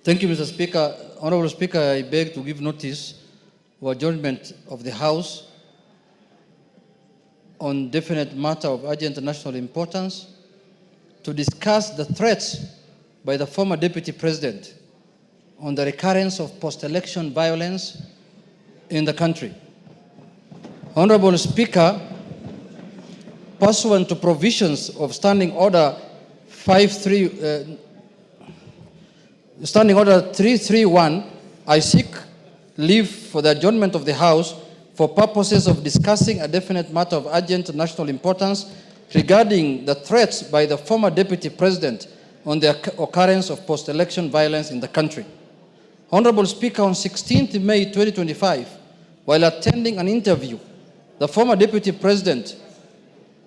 Thank you, Mr. Speaker. Honorable Speaker, I beg to give notice of adjournment of the House on definite matter of urgent national importance to discuss the threats by the former Deputy President on the recurrence of post-election violence in the country. Honorable Speaker, pursuant to provisions of Standing Order 331, I seek leave for the adjournment of the House for purposes of discussing a definite matter of urgent national importance regarding the threats by the former Deputy President on the occurrence of post-election violence in the country. Honorable Speaker, on 16th May 2025, while attending an interview, the former Deputy President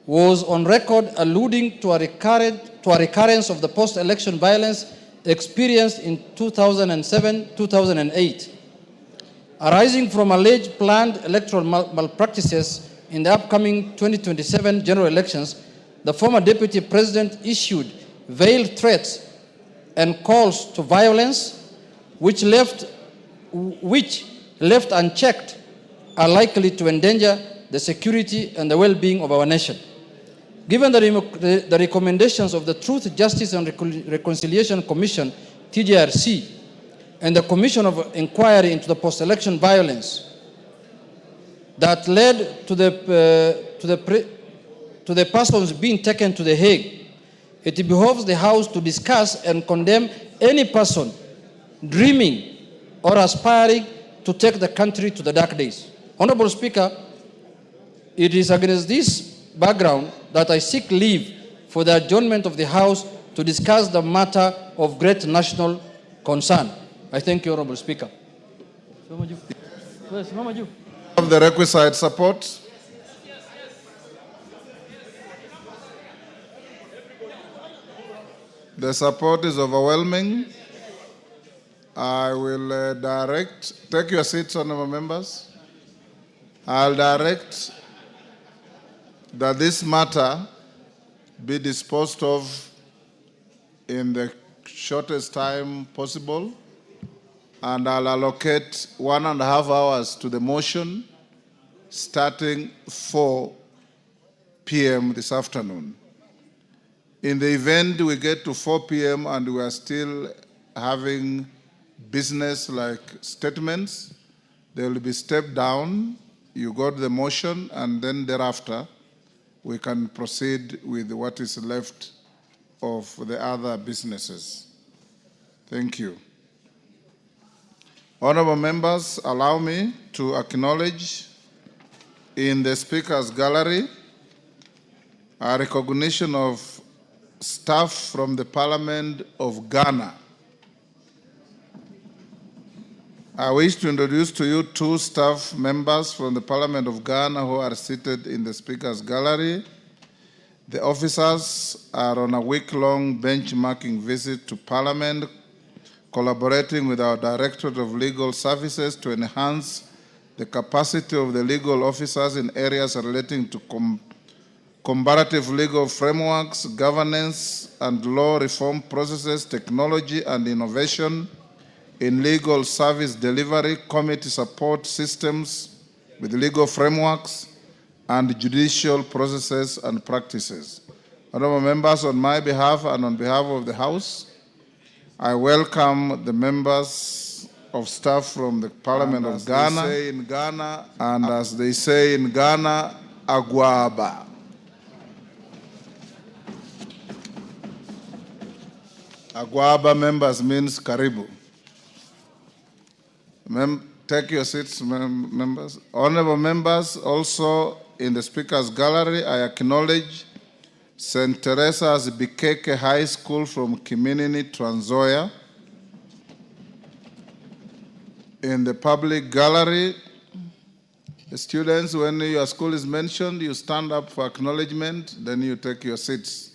was on record alluding to a recurrence of the post-election violence experienced in 2007-2008. Arising from alleged planned electoral malpractices in the upcoming 2027 general elections, the former Deputy President issued veiled threats and calls to violence which left unchecked are likely to endanger the security and the well-being of our nation. Given the recommendations of the Truth, Justice and Reconciliation Commission, TJRC, and the Commission of Inquiry into the Post-Election Violence that led to the persons being taken to The Hague, it behoves the House to discuss and condemn any person dreaming or aspiring to take the country to the dark days. Honorable Speaker, it is against this background that I seek leave for the adjournment of the House to discuss the matter of great national concern. I thank you, Honorable Speaker. Of the requisite support. The support is overwhelming. I will take your seats, honorable members. I'll direct that this matter be disposed of in the shortest time possible, and I'll allocate 1.5 hours to the motion starting 4 p.m. this afternoon. In the event we get to 4 p.m. and we are still having business like statements, they will be stepped down. You got the motion, and then thereafter we can proceed with what is left of the other businesses. Thank you. Honorable members, allow me to acknowledge in the Speaker's gallery a recognition of staff from the Parliament of Ghana. I wish to introduce to you 2 staff members from the Parliament of Ghana who are seated in the Speaker's gallery. The officers are on a week-long benchmarking visit to Parliament, collaborating with our Directorate of Legal Services to enhance the capacity of the legal officers in areas relating to comparative legal frameworks, governance and law reform processes, technology and innovation in legal service delivery, committee support systems with legal frameworks, and judicial processes and practices. Honorable members, on my behalf and on behalf of the House, I welcome the members of staff from the Parliament of Ghana, and as they say in Ghana, Agwaba. Agwaba members means Karibu. Take your seats, members. Honorable members, also in the Speaker's gallery, I acknowledge St. Teresa's Bikeke High School from Kiminini, Trans Nzoia. In the public gallery, the students, when your school is mentioned, you stand up for acknowledgement, then you take your seats.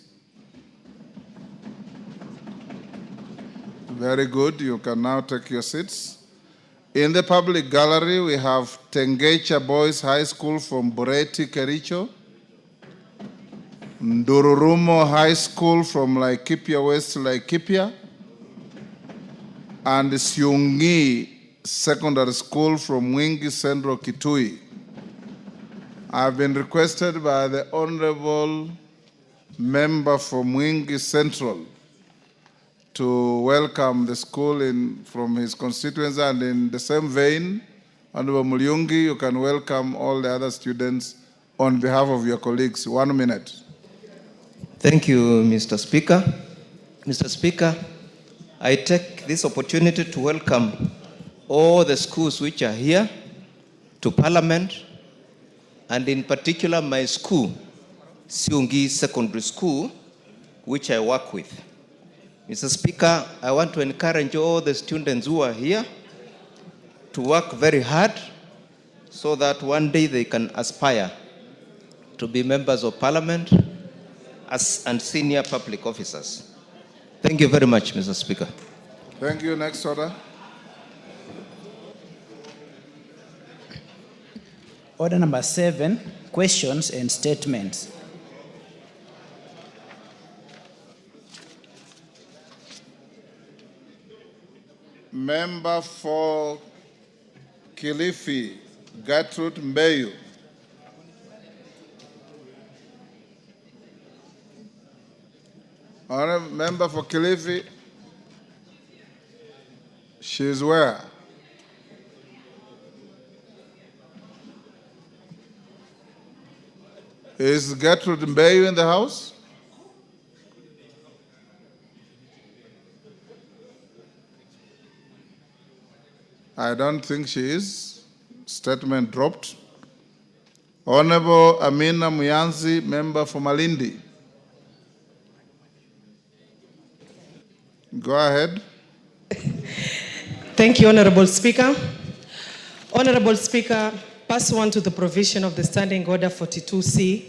Very good, you can now take your seats. In the public gallery, we have Tengecha Boys High School from Bureti, Kericho. Ndururumo High School from Laikipia West, Laikipia. and Siungi Secondary School from Mwingi Central, Kitui. I've been requested by the Honorable Member for Mwingi Central to welcome the school from his constituency, and in the same vein, Honorable Mulyungi, you can welcome all the other students on behalf of your colleagues. 1 minute. Thank you, Mr. Speaker. Mr. Speaker, I take this opportunity to welcome all the schools which are here to Parliament, and in particular my school, Siungi Secondary School, which I work with. Mr. Speaker, I want to encourage all the students who are here to work very hard so that one day they can aspire to be members of Parliament and senior public officers. Thank you very much, Mr. Speaker. Thank you. Next order. Order number 7, questions and statements. Member for Kilifi, Gertrude Mbeyu. Honorable Member for Kilifi, she's where? Is Gertrude Mbeyu in the house? I don't think she is. Statement dropped. Honorable Amina Muyanzi, member for Malindi. Go ahead. Thank you, Honorable Speaker. Honorable Speaker, pursuant to the provision of the Standing Order 42C,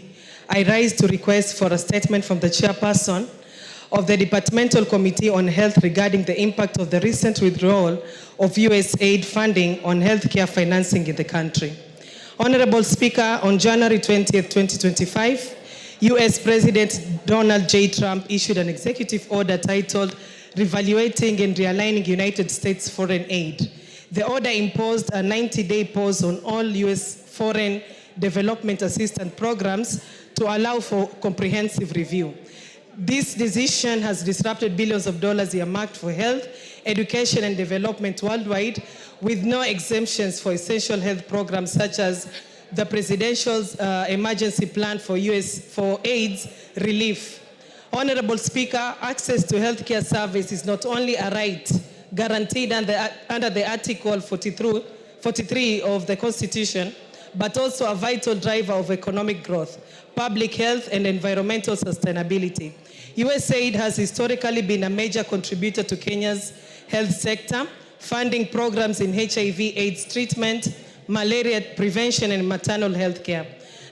I rise to request for a statement from the chairperson of the Departmental Committee on Health regarding the impact of the recent withdrawal of U.S. aid funding on healthcare financing in the country. Honorable Speaker, on January 20th, 2025, U.S. President Donald J. Trump issued an executive order titled Reevaluating and Realigning United States Foreign Aid. The order imposed a 90-day pause on all U.S. foreign development assistance programs to allow for comprehensive review. This decision has disrupted billions of dollars earmarked for health, education, and development worldwide, with no exemptions for essential health programs such as the Presidential's Emergency Plan for AIDS relief. Honorable Speaker, access to healthcare service is not only a right guaranteed under the Article 43 of the Constitution, but also a vital driver of economic growth, public health, and environmental sustainability. USAID has historically been a major contributor to Kenya's health sector, funding programs in HIV/AIDS treatment, malaria prevention, and maternal health care.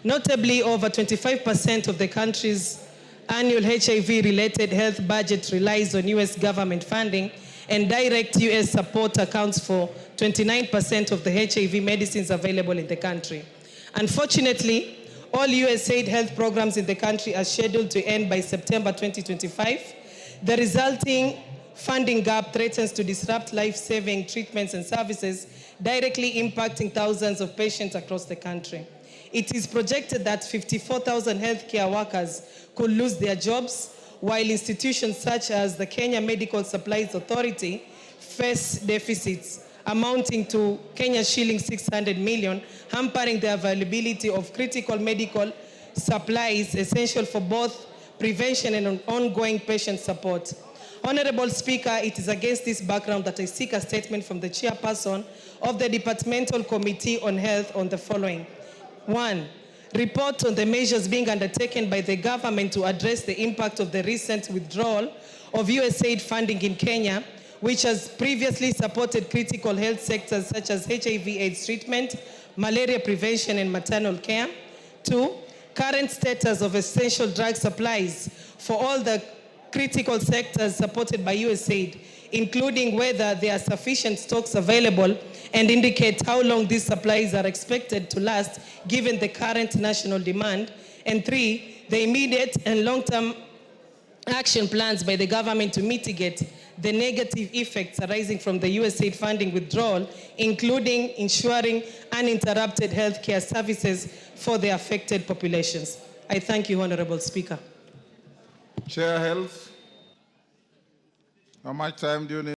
Notably, over 25% of the country's annual HIV-related health budget relies on U.S. government funding, and direct U.S. support accounts for 29% of the HIV medicines available in the country. Unfortunately, all USAID health programs in the country are scheduled to end by September 2025. The resulting funding gap threatens to disrupt life-saving treatments and services, directly impacting thousands of patients across the country. It is projected that 54,000 healthcare workers could lose their jobs, while institutions such as the Kenya Medical Supplies Authority face deficits amounting to Kenya shilling 600 million, hampering the availability of critical medical supplies essential for both prevention and ongoing patient support. Honorable Speaker, it is against this background that I seek a statement from the chairperson of the Departmental Committee on Health on the following. 1. Report on the measures being undertaken by the government to address the impact of the recent withdrawal of USAID funding in Kenya, which has previously supported critical health sectors such as HIV/AIDS treatment, malaria prevention, and maternal care. 2. Current status of essential drug supplies for all the critical sectors supported by USAID, including whether there are sufficient stocks available, and indicate how long these supplies are expected to last given the current national demand. And 3, the immediate and long-term action plans by the government to mitigate the negative effects arising from the USAID funding withdrawal, including ensuring uninterrupted healthcare services for the affected populations. I thank you, Honorable Speaker. Chair Health. How much time do you need?